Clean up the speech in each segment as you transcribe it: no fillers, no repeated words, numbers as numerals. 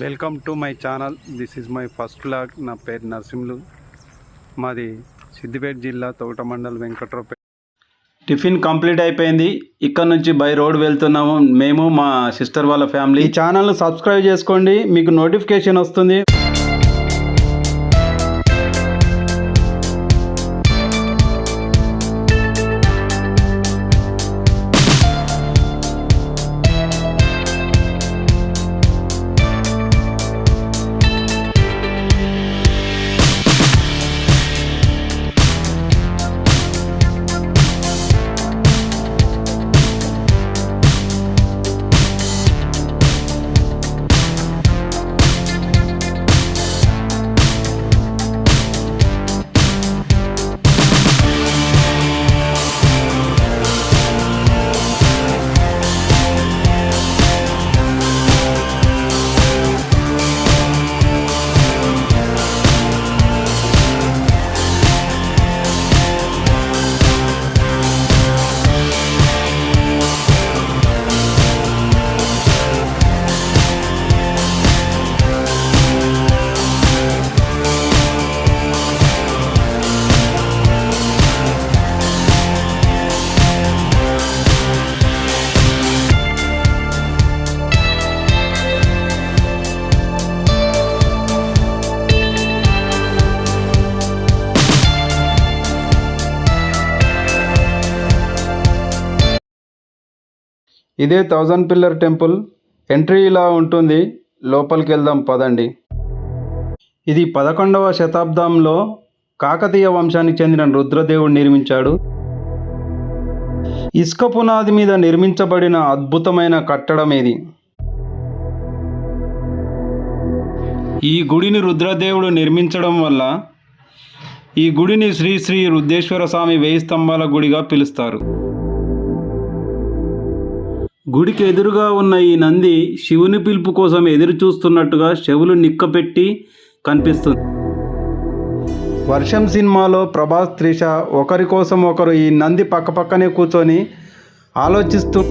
Welcome to my channel. This is my first vlog. నా పేరు నరసింహులు. మాది సిద్దిపేట జిల్లా తోట మండల్ వెంకట్రావుపేట. టిఫిన్ కంప్లీట్ అయిపోయింది. ఇక్కడ నుంచి బై రోడ్ వెళ్తున్నాము మేము, మా సిస్టర్ వాళ్ళ ఫ్యామిలీ. ఈ ఛానల్ను సబ్స్క్రైబ్ చేసుకోండి, మీకు నోటిఫికేషన్ వస్తుంది. ఇదే 1000 పిల్లర్ టెంపుల్. ఎంట్రీ ఇలా ఉంటుంది. లోపలికి వెళ్దాం పదండి. ఇది 11వ శతాబ్దంలో కాకతీయ వంశానికి చెందిన రుద్రదేవుడు నిర్మించాడు. ఇసుక పునాది మీద నిర్మించబడిన అద్భుతమైన కట్టడం ఇది. ఈ గుడిని రుద్రదేవుడు నిర్మించడం వల్ల ఈ గుడిని శ్రీ శ్రీ రుద్రేశ్వర స్వామి 1000 స్తంభాల గుడిగా పిలుస్తారు. గుడికి ఎదురుగా ఉన్న ఈ నంది శివుని పిలుపు కోసం ఎదురు చూస్తున్నట్టుగా చెవులు నిక్కపెట్టి కనిపిస్తుంది. వర్షం సినిమాలో ప్రభాస్, త్రిష ఒకరి కోసం ఒకరు ఈ నంది పక్కపక్కనే కూర్చొని ఆలోచిస్తూ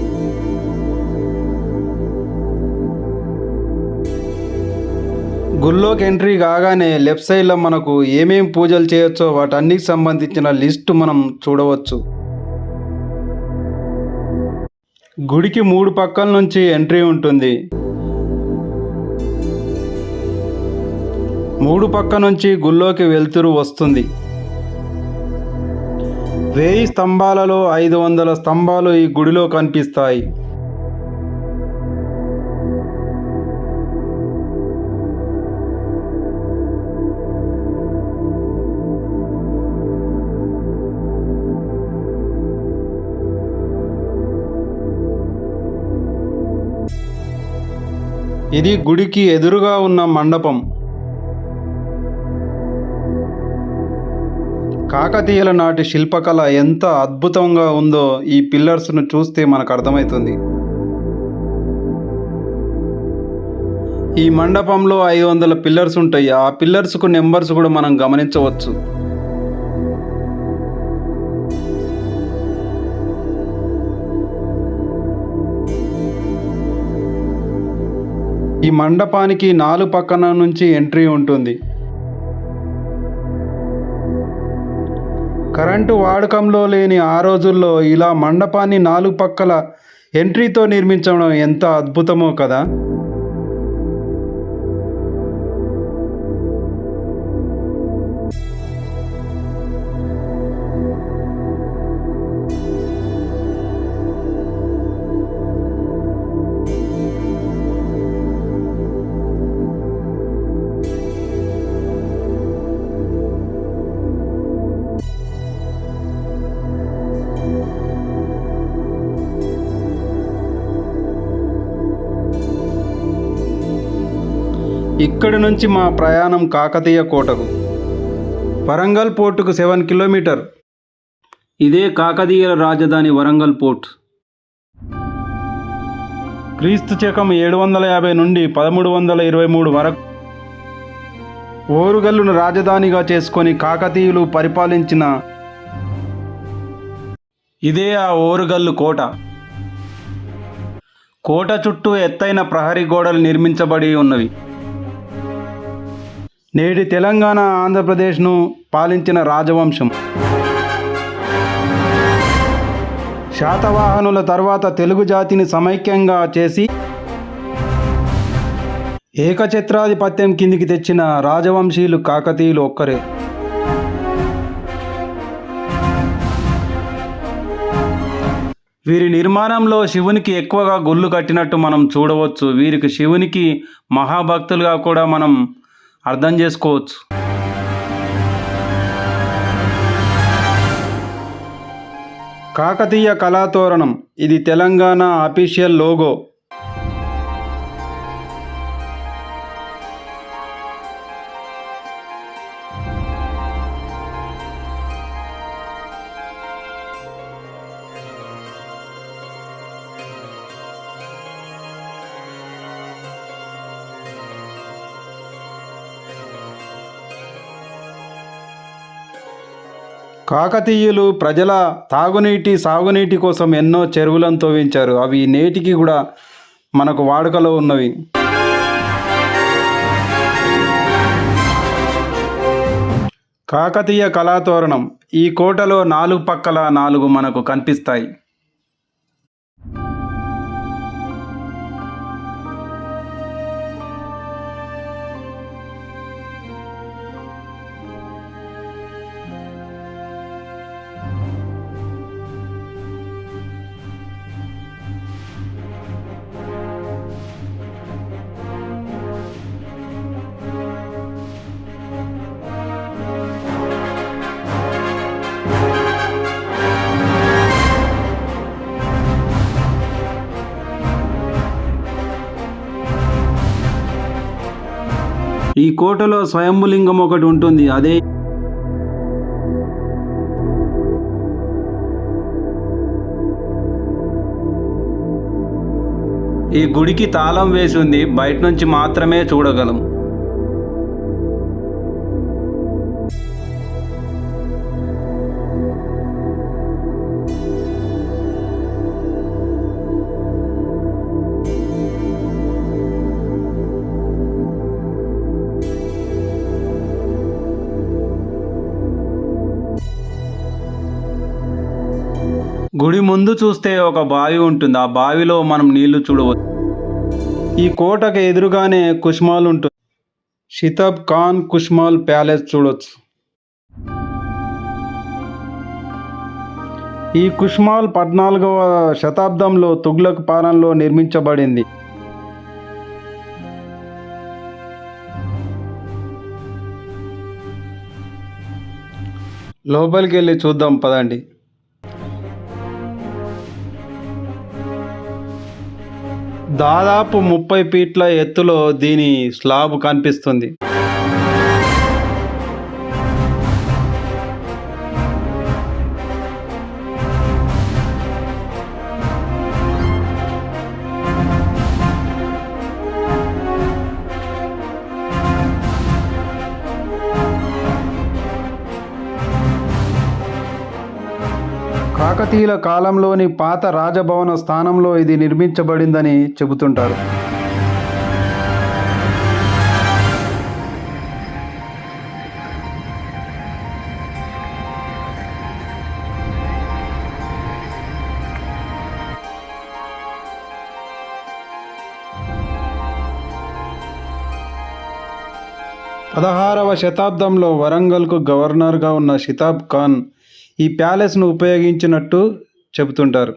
గుళ్ళోకి ఎంట్రీ కాగానే లెఫ్ట్ సైడ్లో మనకు ఏమేం పూజలు చేయొచ్చో వాటన్నిటికి సంబంధించిన లిస్టు మనం చూడవచ్చు. గుడికి 3 పక్కల నుంచి ఎంట్రీ ఉంటుంది. 3 పక్క నుంచి గుళ్ళోకి వెలుతురు వస్తుంది. 1000 స్తంభాలలో 500 స్తంభాలు ఈ గుడిలో కనిపిస్తాయి. ఇది గుడికి ఎదురుగా ఉన్న మండపం. కాకతీయుల నాటి శిల్పకళ ఎంత అద్భుతంగా ఉందో ఈ పిల్లర్స్ను చూస్తే మనకు అర్థమవుతుంది. ఈ మండపంలో 500 పిల్లర్స్ ఉంటాయి. ఆ పిల్లర్స్కు నెంబర్స్ కూడా మనం గమనించవచ్చు. ఈ మండపానికి 4 పక్కన నుంచి ఎంట్రీ ఉంటుంది. కరెంటు వాడకంలో లేని ఆ రోజుల్లో ఇలా మండపాన్ని 4 పక్కల ఎంట్రీతో నిర్మించడం ఎంత అద్భుతమో కదా. ఇక్కడి నుంచి మా ప్రయాణం కాకతీయ కోటకు. వరంగల్ పోర్టుకు 7 కిలోమీటర్. ఇదే కాకతీయుల రాజధాని వరంగల్ పోర్ట్. క్రీస్తు శకం 750 నుండి 1323 వరకు ఓరుగల్లును రాజధానిగా చేసుకొని కాకతీయులు పరిపాలించిన ఇదే ఆ ఓరుగల్లు కోట. కోట చుట్టూ ఎత్తైన ప్రహరీ గోడలు నిర్మించబడి ఉన్నవి. నేటి తెలంగాణ ఆంధ్రప్రదేశ్ను పాలించిన రాజవంశం. శాతవాహనుల తర్వాత తెలుగు జాతిని సమైక్యంగా చేసి ఏకఛత్రాధిపత్యం కిందికి తెచ్చిన రాజవంశీయులు కాకతీయులు ఒక్కరే. వీరి నిర్మాణంలో శివునికి ఎక్కువగా గుళ్ళు కట్టినట్టు మనం చూడవచ్చు. వీరికి శివునికి మహాభక్తులుగా కూడా మనం అర్థం చేసుకోవచ్చు. కాకతీయ కళాతోరణం ఇది తెలంగాణ అఫీషియల్ లోగో. కాకతీయులు ప్రజల తాగునీటి సాగునీటి కోసం ఎన్నో చెరువులను తవ్వించారు. అవి నేటికి కూడా మనకు వాడుకలో ఉన్నవి. కాకతీయ కళాతోరణం ఈ కోటలో 4 పక్కల 4 మనకు కనిపిస్తాయి. ఈ కోటలో స్వయంభులింగం ఒకటి ఉంటుంది. అదే ఈ గుడికి తాళం వేసి ఉంది. బయట నుంచి మాత్రమే చూడగలం. గుడి ముందు చూస్తే ఒక బావి ఉంటుంది. ఆ బావిలో మనం నీళ్లు చూడవచ్చు. ఈ కోటకు ఎదురుగానే కుష్మాల్ ఉంటుంది. షితాబ్ ఖాన్ కుష్మాల్ ప్యాలెస్ చూడవచ్చు. ఈ కుష్మాల్ 14వ శతాబ్దంలో తుగ్లక్ పాలనలో నిర్మించబడింది. లోపలికి వెళ్ళి చూద్దాం పదండి. దాదాపు 30 ఫీట్ల ఎత్తులో దీని స్లాబ్ కనిపిస్తుంది. కాకతీయుల కాలంలోని పాత రాజభవన స్థానంలో ఇది నిర్మించబడిందని చెబుతుంటారు. పదహారవ శతాబ్దంలో వరంగల్కు గవర్నర్గా ఉన్న షితాబ్ ఖాన్ ఈ ప్యాలెస్ను ఉపయోగించినట్టు చెబుతుంటారు.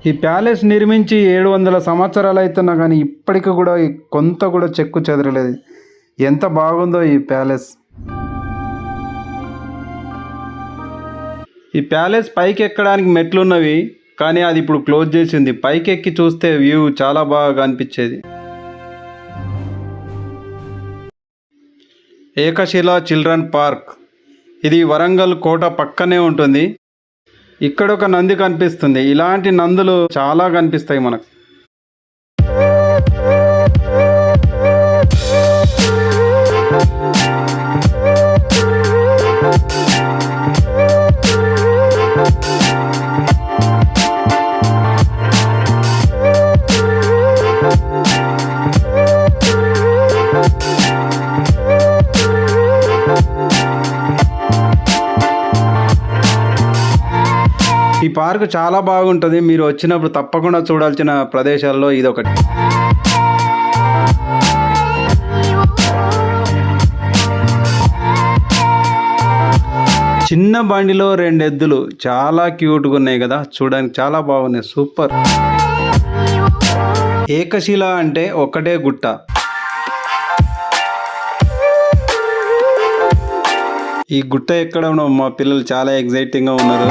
ఈ ప్యాలెస్ నిర్మించి 700 సంవత్సరాలు అవుతున్నా కానీ ఇప్పటికి కూడా కొంత కూడా చెక్కు చెదరలేదు. ఎంత బాగుందో ఈ ప్యాలెస్. ఈ ప్యాలెస్ పైకి ఎక్కడానికి మెట్లున్నవి, కానీ అది ఇప్పుడు క్లోజ్ చేసింది. పైకి ఎక్కి చూస్తే వ్యూ చాలా బాగా అనిపించేది. ఏకశిల చిల్డ్రన్ పార్క్. ఇది వరంగల్ కోట పక్కనే ఉంటుంది. ఇక్కడ ఒక నంది కనిపిస్తుంది. ఇలాంటి నందులు చాలా కనిపిస్తాయి మనకు. ఈ పార్క్ చాలా బాగుంటుంది. మీరు వచ్చినప్పుడు తప్పకుండా చూడాల్సిన ప్రదేశాల్లో ఇదొకటి. చిన్న బండిలో 2 ఎద్దులు చాలా క్యూట్గా ఉన్నాయి కదా, చూడడానికి చాలా బాగున్నాయి. సూపర్. ఏకశిల అంటే ఒకటే గుట్ట. ఈ గుట్ట ఎక్కడ మా పిల్లలు చాలా ఎగ్జైటింగ్గా ఉన్నారు.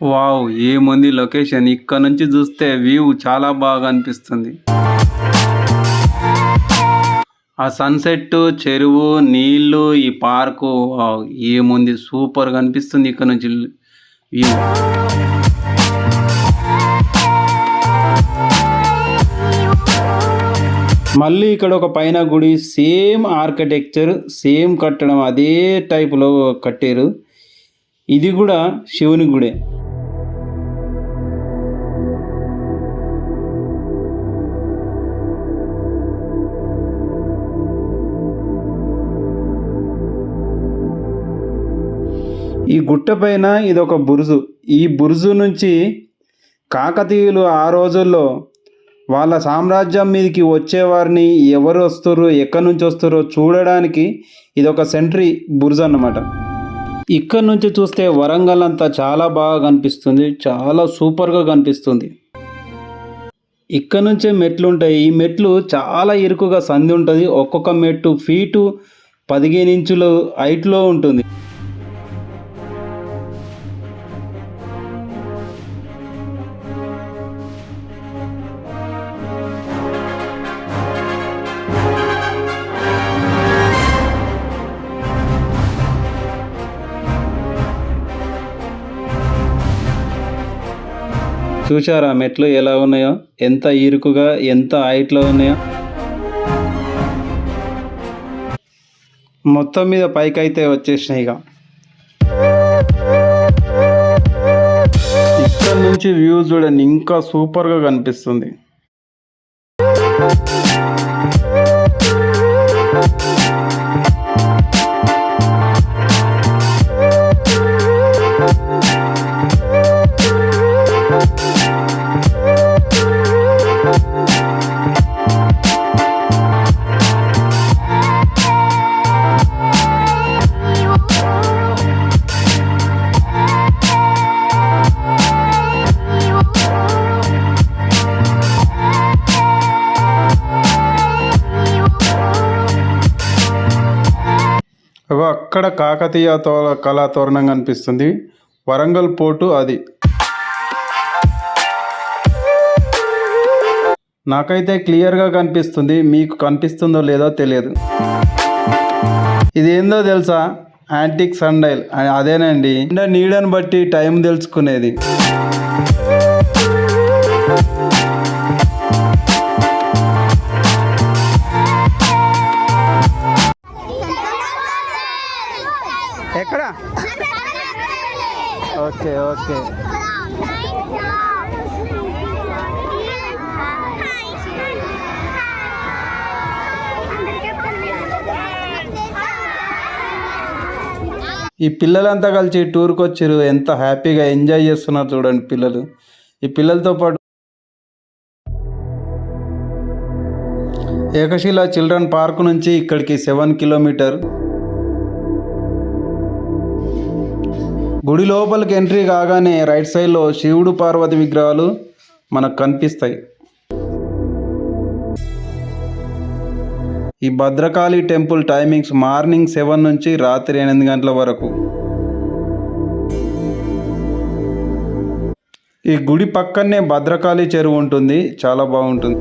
వావ్, ఏముంది లొకేషన్. ఇక్కడ నుంచి చూస్తే వ్యూ చాలా బాగా అనిపిస్తుంది. ఆ సన్సెట్, చెరువు, నీళ్ళు, ఈ పార్కు, వావ్ ఏముంది, సూపర్గా అనిపిస్తుంది ఇక్కడ నుంచి వ్యూ. మళ్ళీ ఇక్కడ ఒక పైన గుడి, సేమ్ ఆర్కిటెక్చర్, సేమ్ కట్టడం, అదే టైపులో కట్టారు. ఇది కూడా శివుని గుడే. ఈ గుట్ట పైన ఇదొక బురుజు. ఈ బురుజు నుంచి కాకతీయులు ఆ రోజుల్లో వాళ్ళ సామ్రాజ్యం మీదకి వచ్చేవారిని, ఎవరు వస్తారో ఎక్కడి నుంచి వస్తారో చూడడానికి ఇదొక సెంట్రీ బురుజు అన్నమాట. ఇక్కడ నుంచి చూస్తే వరంగల్ అంతా చాలా బాగా కనిపిస్తుంది. చాలా సూపర్గా కనిపిస్తుంది. ఇక్కడ నుంచే మెట్లు ఉంటాయి. ఈ మెట్లు చాలా ఇరుకుగా సంది ఉంటుంది. ఒక్కొక్క మెట్టు ఫీటు 15 ఇంచులు హైట్లో ఉంటుంది. చూశారా మెట్లు ఎలా ఉన్నాయో, ఎంత ఇరుకుగా, ఎంత హైట్లో ఉన్నాయో. మొత్తం మీద పైకైతే వచ్చేసినాయి. ఇక ఇక్కడ నుంచి వ్యూ చూడండి, ఇంకా సూపర్గా కనిపిస్తుంది. అక్కడ కాకతీయ కళా తోరణం కనిపిస్తుంది. వరంగల్ పోర్టు అది. నాకైతే క్లియర్గా కనిపిస్తుంది. మీకు కనిపిస్తుందో లేదో తెలియదు. ఇదేందో తెలుసా? యాంటిక్ సన్డైల్. అదేనండి, నీడని బట్టి టైం తెలుసుకునేది. ఎక్కడ? Okay okay. ఈ పిల్లలంతా కలిసి టూర్కి వచ్చారు. ఎంత హ్యాపీగా ఎంజాయ్ చేస్తున్నారు చూడండి పిల్లలు. ఈ పిల్లలతో పాటు ఏకశిల చిల్డ్రన్ పార్క్ నుంచి ఇక్కడికి 7 కిలోమీటర్. గుడి లోపలికి ఎంట్రీ కాగానే రైట్ సైడ్లో శివుడు పార్వతి విగ్రహాలు మనకు కనిపిస్తాయి. ఈ భద్రకాళి టెంపుల్ టైమింగ్స్ మార్నింగ్ 7 నుంచి రాత్రి 8 గంటల వరకు. ఈ గుడి పక్కనే భద్రకాళి చెరువు ఉంటుంది, చాలా బాగుంటుంది.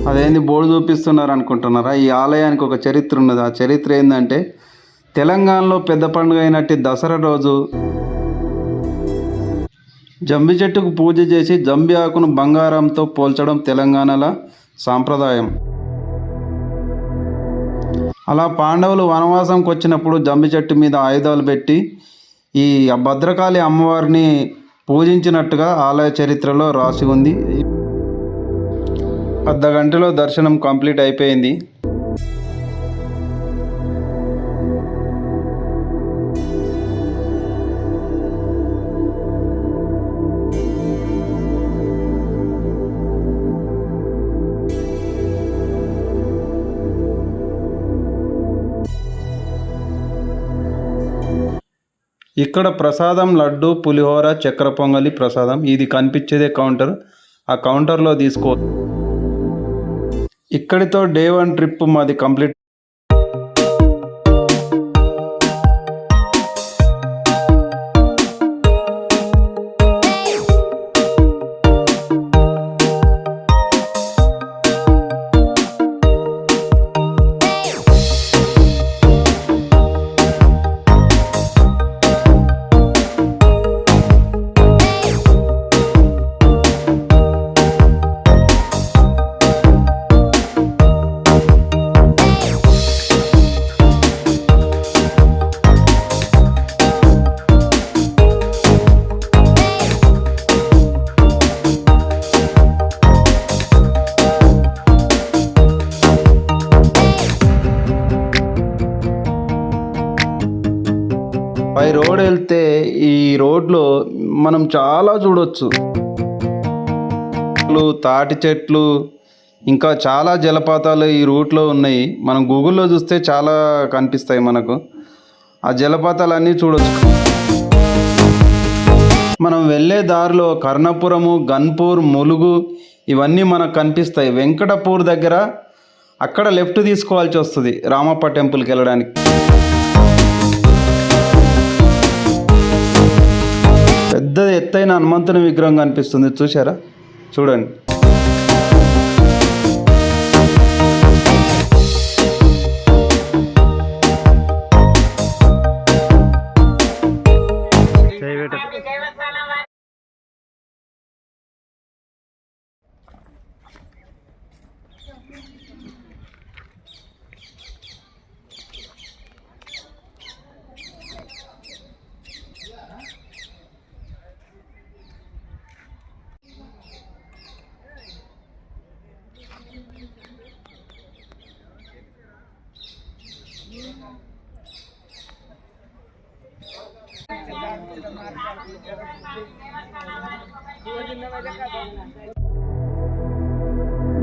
అదేంది బోర్డు చూపిస్తున్నారు అనుకుంటున్నారా? ఈ ఆలయానికి ఒక చరిత్ర ఉన్నది. ఆ చరిత్ర ఏంటంటే, తెలంగాణలో పెద్ద పండుగ అయినట్టు దసరా రోజు జంబి చెట్టుకు పూజ చేసి జంబి ఆకును బంగారంతో పోల్చడం తెలంగాణలో సాంప్రదాయం. అలా పాండవులు వనవాసంకి వచ్చినప్పుడు జంబి చెట్టు మీద ఆయుధాలు పెట్టి ఈ భద్రకాళి అమ్మవారిని పూజించినట్టుగా ఆలయ చరిత్రలో రాసి ఉంది. అర్ధగంటలో దర్శనం కంప్లీట్ అయిపోయింది. ఇక్కడ ప్రసాదం లడ్డు, పులిహోర, చక్కెర పొంగలి ప్రసాదం. ఇది కనిపించేదే కౌంటర్. ఆ కౌంటర్లో తీసుకో. ఇక్కడితో డే 1 ట్రిప్ మాది కంప్లీట్. పై రోడ్ వెళ్తే ఈ రోడ్లో మనం చాలా చూడొచ్చు. తాటి చెట్లు, ఇంకా చాలా జలపాతాలు ఈ రూట్లో ఉన్నాయి. మనం గూగుల్లో చూస్తే చాలా కనిపిస్తాయి మనకు. ఆ జలపాతాలన్నీ చూడొచ్చు. మనం వెళ్ళే దారిలో కర్ణపురము, గన్పూర్, ములుగు ఇవన్నీ మనకు కనిపిస్తాయి. వెంకటపూర్ దగ్గర అక్కడ లెఫ్ట్ తీసుకోవాల్సి వస్తుంది రామప్ప టెంపుల్కి వెళ్ళడానికి. పెద్ద ఎత్తైన హనుమంతుని విగ్రహం కనిపిస్తుంది, చూసారా? చూడండి.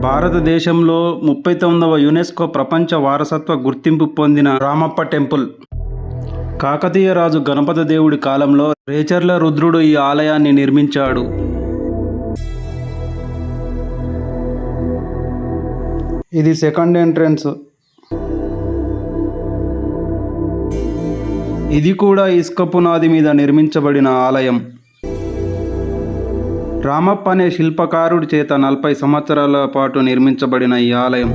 భారతదేశంలో 39వ యునెస్కో ప్రపంచ వారసత్వ గుర్తింపు పొందిన రామప్ప టెంపుల్. కాకతీయ రాజు గణపతి దేవుడి కాలంలో రేచర్ల రుద్రుడు ఈ ఆలయాన్ని నిర్మించాడు. ఇది సెకండ్ ఎంట్రన్స్. ఇది కూడా ఇసుక పునాది మీద నిర్మించబడిన ఆలయం. రామప్ప అనే శిల్పకారుడి చేత 40 సంవత్సరాల పాటు నిర్మించబడిన ఈ ఆలయం.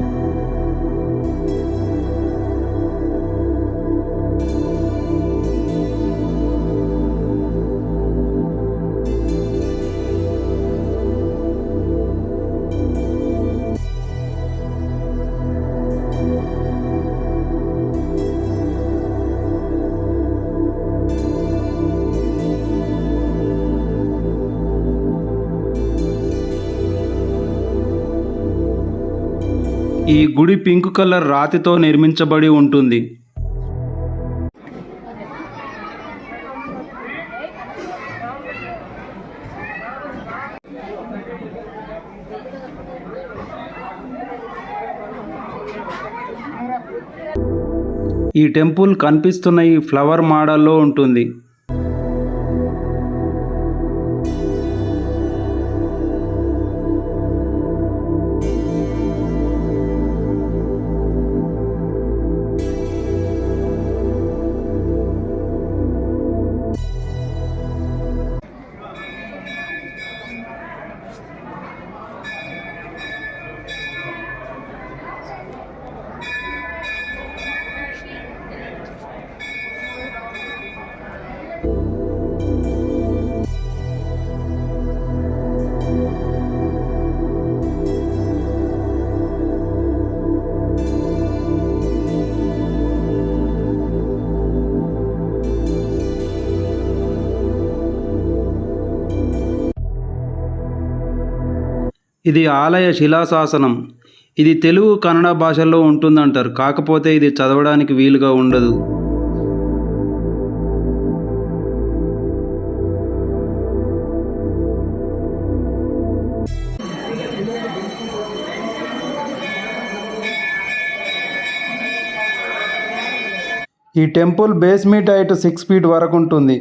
ఈ గుడి పింక్ కలర్ రాతితో నిర్మించబడి ఉంటుంది. ఈ టెంపుల్ కనిపిస్తున్న ఈ ఫ్లవర్ మోడల్లో ఉంటుంది. ఇది ఆలయ శిలాశాసనం. ఇది తెలుగు కన్నడ భాషల్లో ఉంటుందంటారు, కాకపోతే ఇది చదవడానికి వీలుగా ఉండదు. ఈ టెంపుల్ బేస్మెంట్ హైట్ 6 feet వరకు ఉంటుంది.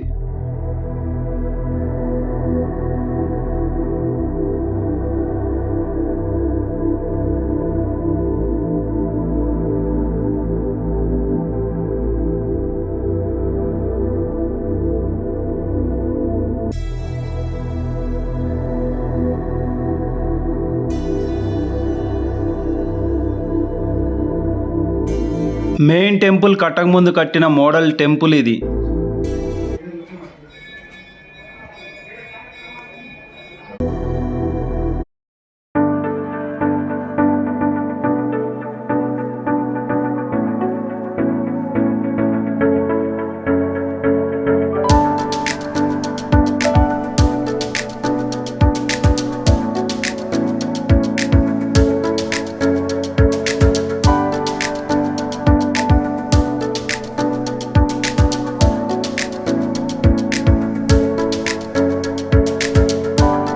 మెయిన్ టెంపుల్ కట్టకముందు కట్టిన మోడల్ టెంపుల్ ఇది.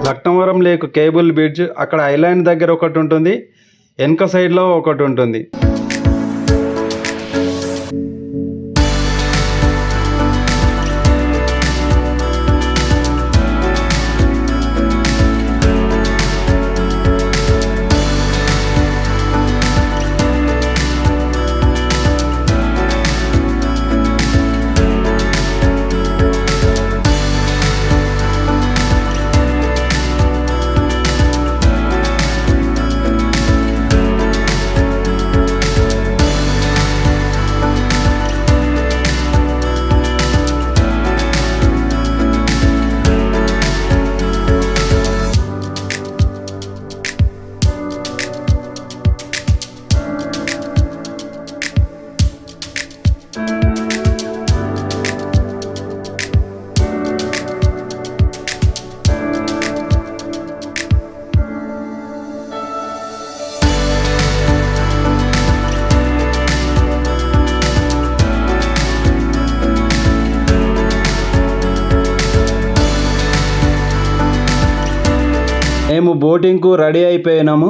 లక్నవరం లేక్ కేబుల్ బ్రిడ్జ్ అక్కడ ఐలాండ్ దగ్గర ఒకటి ఉంటుంది, వెనక సైడ్లో ఒకటి ఉంటుంది. మేము బోటింగ్కు రెడీ అయిపోయినాము.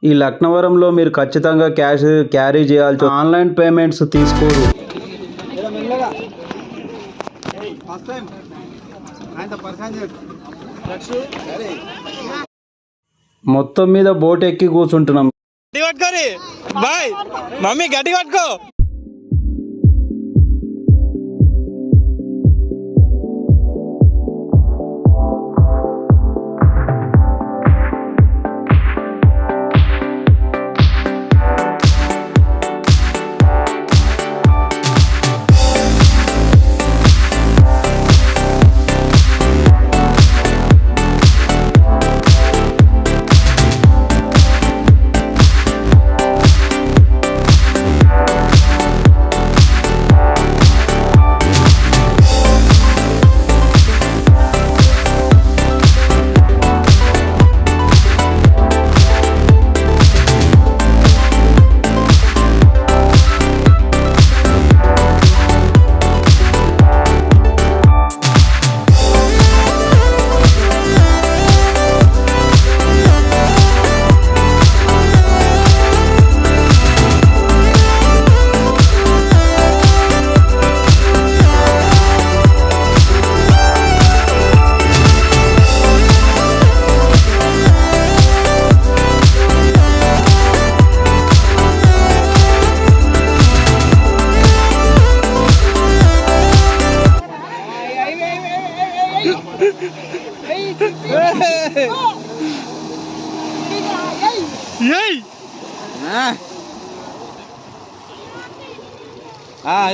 ఈ లక్నవరంలో మీరు ఖచ్చితంగా క్యాష్ క్యారీ చేయాల్సి, ఆన్లైన్ పేమెంట్స్ తీసుకోరు. మొత్తం మీద బోట్ ఎక్కి కూర్చుంటున్నాం. బాయ్ మమ్మీ గట్టి పట్టుకో.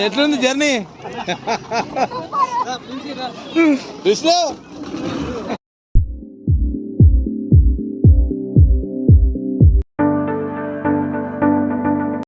ఎట్లుంది జర్నీ విష్ణు?